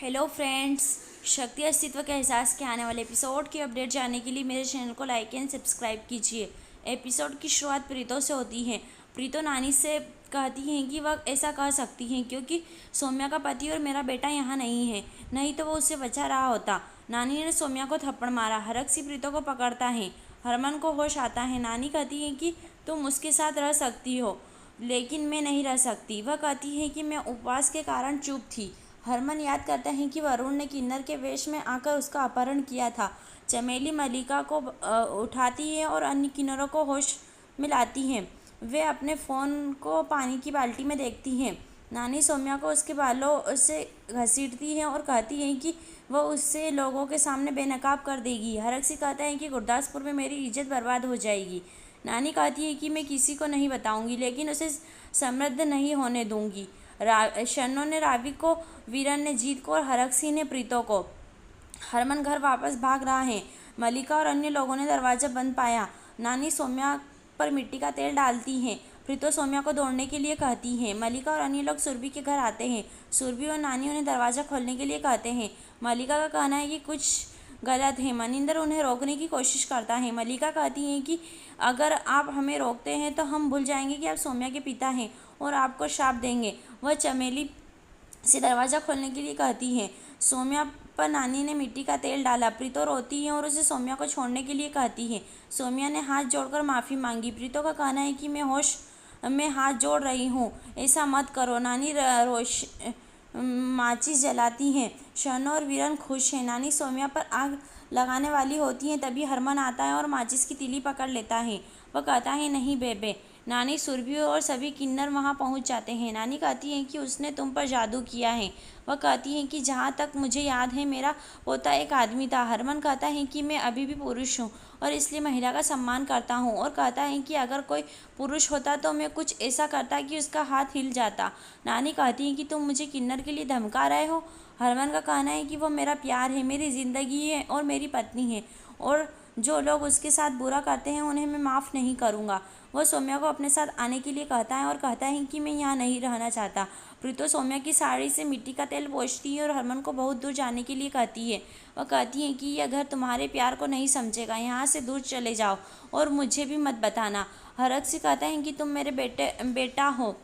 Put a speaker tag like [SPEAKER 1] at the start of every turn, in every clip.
[SPEAKER 1] Hello friends, शक्ति अस्तित्व के एहसास के आने वाले एपिसोड की अपडेट जानने के लिए मेरे चैनल को लाइक एंड सब्सक्राइब कीजिए। एपिसोड की शुरुआत प्रीतो से होती है। प्रीतो नानी से कहती हैं कि वह ऐसा कह सकती हैं क्योंकि सौम्या का पति और मेरा बेटा यहाँ नहीं है, नहीं तो वो उससे बचा रहा होता। नानी ने सौम्या को थप्पड़ मारा। हरक प्रीतो को पकड़ता है। हरमन को होश आता है। नानी कहती है कि तुम उसके साथ रह सकती हो, लेकिन मैं नहीं रह सकती। वह कहती है कि मैं उपवास के कारण चुप थी। हरमन याद करता है कि वरुण ने किन्नर के वेश में आकर उसका अपहरण किया था। चमेली मलिका को उठाती है और अन्य किन्नरों को होश में लाती हैं। वे अपने फ़ोन को पानी की बाल्टी में देखती हैं। नानी सौम्या को उसके बालों से घसीटती है और कहती है कि वह उससे लोगों के सामने बेनकाब कर देगी। हरक कहता है कि गुरदासपुर में मेरी इज्जत बर्बाद हो जाएगी। नानी कहती है कि मैं किसी को नहीं बताऊंगी, लेकिन उसे समृद्ध नहीं होने दूंगी। शन्नो ने रावी को, वीरन ने जीत को और हरक ने प्रीतो को। हरमन घर वापस भाग रहा है। मलिका और अन्य लोगों ने दरवाज़ा बंद पाया। नानी सौम्या पर मिट्टी का तेल डालती हैं। प्रीतो सौम्या को दौड़ने के लिए कहती हैं। मलिका और अन्य लोग सुरभि के घर आते हैं। सुरभि और नानी उन्हें दरवाज़ा खोलने के लिए कहते हैं। मलिका का कहना है कि कुछ गलत है। मनिंदर उन्हें रोकने की कोशिश करता है। मलिका कहती हैं कि अगर आप हमें रोकते हैं तो हम भूल जाएंगे कि आप सौम्या के पिता हैं और आपको श्राप देंगे। वह चमेली से दरवाज़ा खोलने के लिए कहती है। सौम्या पर नानी ने मिट्टी का तेल डाला। प्रीतो रोती है और उसे सौम्या को छोड़ने के लिए कहती है। सौम्या ने हाथ जोड़कर माफ़ी मांगी। प्रीतो का कहना है कि मैं होश में हाथ जोड़ रही हूँ, ऐसा मत करो। नानी माचिस जलाती हैं। शनो और वीरन खुश हैं। नानी सौम्या पर आग लगाने वाली होती हैं, तभी हरमन आता है और माचिस की तीली पकड़ लेता है। वह कहता है, नहीं बेबे। नानी, सुरभि और सभी किन्नर वहां पहुंच जाते हैं। नानी कहती है कि उसने तुम पर जादू किया है। वह कहती है कि जहाँ तक मुझे याद है मेरा पोता एक आदमी था। हरमन कहता है कि मैं अभी भी पुरुष हूँ और इसलिए महिला का सम्मान करता हूँ, और कहता है कि अगर कोई पुरुष होता तो मैं कुछ ऐसा करता कि उसका हाथ हिल जाता। नानी कहती है कि तुम मुझे किन्नर के लिए धमका रहे हो। हरमन का कहना है कि वो मेरा प्यार है, मेरी ज़िंदगी है और मेरी पत्नी है, और जो लोग उसके साथ बुरा करते हैं उन्हें मैं माफ़ नहीं करूँगा। वह सौम्या को अपने साथ आने के लिए कहता है और कहता है कि मैं यहाँ नहीं रहना चाहता। प्रीतो सौम्या की साड़ी से मिट्टी का तेल पोंछती है और हरमन को बहुत दूर जाने के लिए कहती है। वह कहती है कि यह घर तुम्हारे प्यार को नहीं समझेगा, यहाँ से दूर चले जाओ और मुझे भी मत बताना। हरक से कहता है कि तुम मेरे बेटा हो,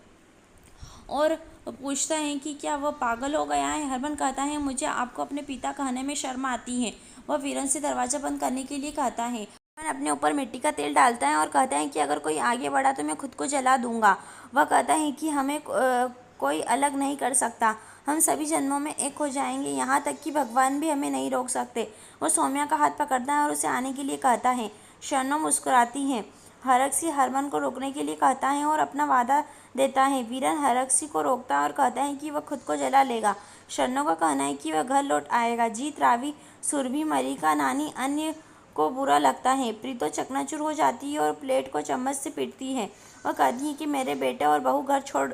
[SPEAKER 1] और पूछता है कि क्या वह पागल हो गया है। हरमन कहता है, मुझे आपको अपने पिता कहने में शर्म आती है। वह वीरन से दरवाज़ा बंद करने के लिए कहता है। हरमन अपने ऊपर मिट्टी का तेल डालता है और कहता है कि अगर कोई आगे बढ़ा तो मैं खुद को जला दूंगा। वह कहता है कि हमें कोई अलग नहीं कर सकता, हम सभी जन्मों में एक हो जाएंगे, यहाँ तक कि भगवान भी हमें नहीं रोक सकते। वो सौम्या का हाथ पकड़ता है और उसे आने के लिए कहता है। शर्नो मुस्कुराती है। हरक हरमन को रोकने के लिए कहता है और अपना वादा देता है। वीरन हरक को रोकता है और कहता है कि वह खुद को जला लेगा। शर्नो का कहना है कि वह घर लौट आएगा। जीत, रावी, सुरभि, मलिका, नानी, अन्य को बुरा लगता है। प्रीतो चकनाचूर हो जाती है और प्लेट को चम्मच से पीटती है। वह कहती है कि मेरे बेटे और बहू घर छोड़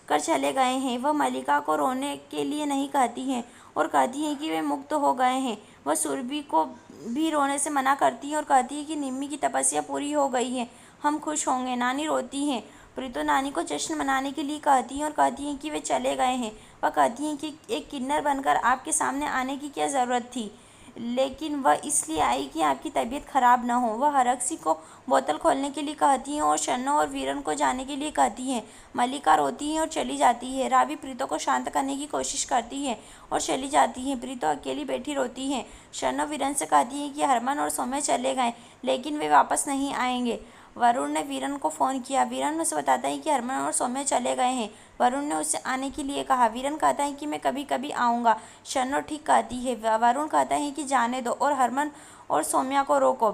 [SPEAKER 1] कर चले गए हैं। वह मलिका को रोने के लिए नहीं कहती है और कहती है कि वे मुक्त हो गए हैं। वह सुरभि को भी रोने से मना करती है और कहती है कि निम्मी की तपस्या पूरी हो गई है, हम खुश होंगे। नानी रोती है। प्रीतो नानी को जश्न मनाने के लिए कहती है और कहती है कि वे चले गए हैं। वह कहती हैं कि एक किन्नर बनकर आपके सामने आने की क्या ज़रूरत थी, लेकिन वह इसलिए आई कि आपकी तबीयत खराब ना हो। वह हरक को बोतल खोलने के लिए कहती हैं और शन्नो और वीरन को जाने के लिए कहती हैं। मलिका रोती है और चली जाती है। रावी प्रीतो को शांत करने की कोशिश करती है और चली जाती है। प्रीतो अकेली बैठी रोती है। शन्नो वीरन से कहती है कि हरमन और सौम्या चले गए, लेकिन वे वापस नहीं आएंगे। वरुण ने वीरन को फ़ोन किया। वीरन उसे बताता है कि हरमन और सौम्या चले गए हैं। वरुण ने उससे आने के लिए कहा। वीरन कहता है कि मैं कभी कभी आऊँगा। शन्नो ठीक कहती है। वरुण कहता है कि जाने दो और हरमन और सौम्या को रोको।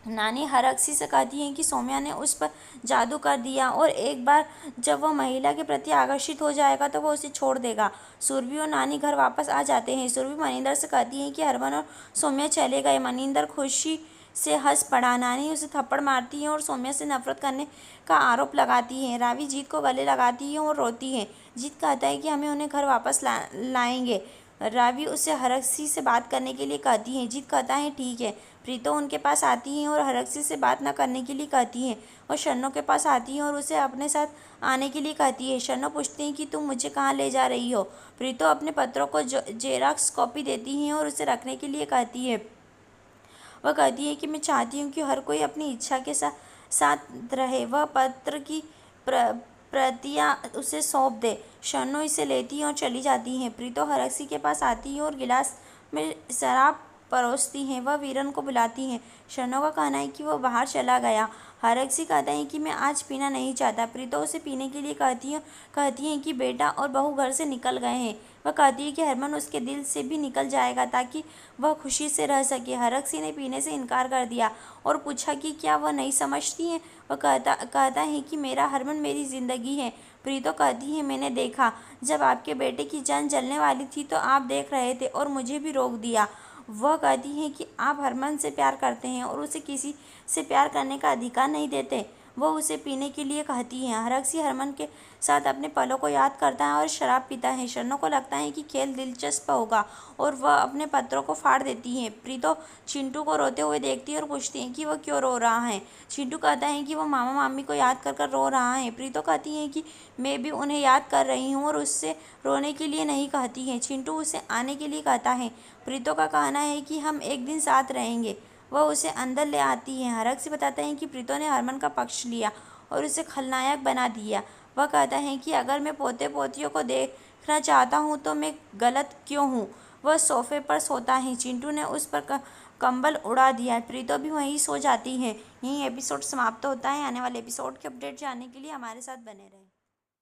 [SPEAKER 1] नानी हरक से कहती है कि सौम्या ने उस पर जादू कर दिया और एक बार जब वह महिला के प्रति आकर्षित हो जाएगा तो वह उसे छोड़ देगा। सुरभि और नानी घर वापस आ जाते हैं। सुरभि मनिंदर से कहती है कि हरमन और सौम्या चले गए। मनिंदर खुशी से हंस पड़ा। नानी उसे थप्पड़ मारती है और सौम्या से नफरत करने का आरोप लगाती है। रावी जीत को गले लगाती है और रोती है। जीत कहता है कि हमें उन्हें घर वापस लाएंगे। रावी उससे हरक्सी से बात करने के लिए कहती है। जीत कहता है ठीक है। प्रीतो उनके पास आती है और हरक्सी से बात न करने के लिए कहती है और शन्नो के पास आती है और उसे अपने साथ आने के लिए कहती है। शन्नो पूछती है कि तुम मुझे कहाँ ले जा रही हो। प्रीतो अपने पत्रों को जेरॉक्स कॉपी देती है और उसे रखने के लिए कहती है। वह कहती है कि मैं चाहती हूँ कि हर कोई अपनी इच्छा के साथ रहे। वह पत्र की प्रतियां उसे सौंप दे। शन्नो इसे लेती है और चली जाती है। प्रीतो हरक्सी के पास आती है और गिलास में शराब परोसती है। वह वीरन को बुलाती है। शन्नो का कहना है कि वह बाहर चला गया। हरक्सी कहता है कि मैं आज पीना नहीं चाहता। प्रीतो उसे पीने के लिए कहती है कि बेटा और बहू घर से निकल गए हैं। वह कहती है कि हरमन उसके दिल से भी निकल जाएगा ताकि वह खुशी से रह सके। हरक्सी ने पीने से इनकार कर दिया और पूछा कि क्या वह नहीं समझती है। वह कहता है कि मेरा हरमन मेरी ज़िंदगी है। प्रीतो कहती है मैंने देखा जब आपके बेटे की जान जलने वाली थी तो आप देख रहे थे और मुझे भी रोक दिया। वह कहती है कि आप हरमन से प्यार करते हैं और उसे किसी से प्यार करने का अधिकार नहीं देते। वह उसे पीने के लिए कहती है। हरक्सी हरमन के साथ अपने पलों को याद करता है और शराब पीता है। शन्नो को लगता है कि खेल दिलचस्प होगा और वह अपने पत्रों को फाड़ देती है। प्रीतो चिंटू को रोते हुए देखती है और पूछती है कि वह क्यों रो रहा है। चिंटू कहता है कि वह मामा मामी को याद कर रो रहा है। प्रीतो कहती है कि मैं भी उन्हें याद कर रही हूँ और उससे रोने के लिए नहीं कहती है। चिंटू उसे आने के लिए कहता है। प्रीतो का कहना है कि हम एक दिन साथ रहेंगे। वह उसे अंदर ले आती है। हरक्सी बताता है कि प्रीतो ने हरमन का पक्ष लिया और उसे खलनायक बना दिया। वह कहता है कि अगर मैं पोते पोतियों को देखना चाहता हूँ तो मैं गलत क्यों हूँ। वह सोफे पर सोता है। चिंटू ने उस पर कंबल उड़ा दिया। प्रीतो भी वहीं सो जाती है। यही एपिसोड समाप्त होता है। आने वाले एपिसोड के अपडेट जानने के लिए हमारे साथ बने रहें।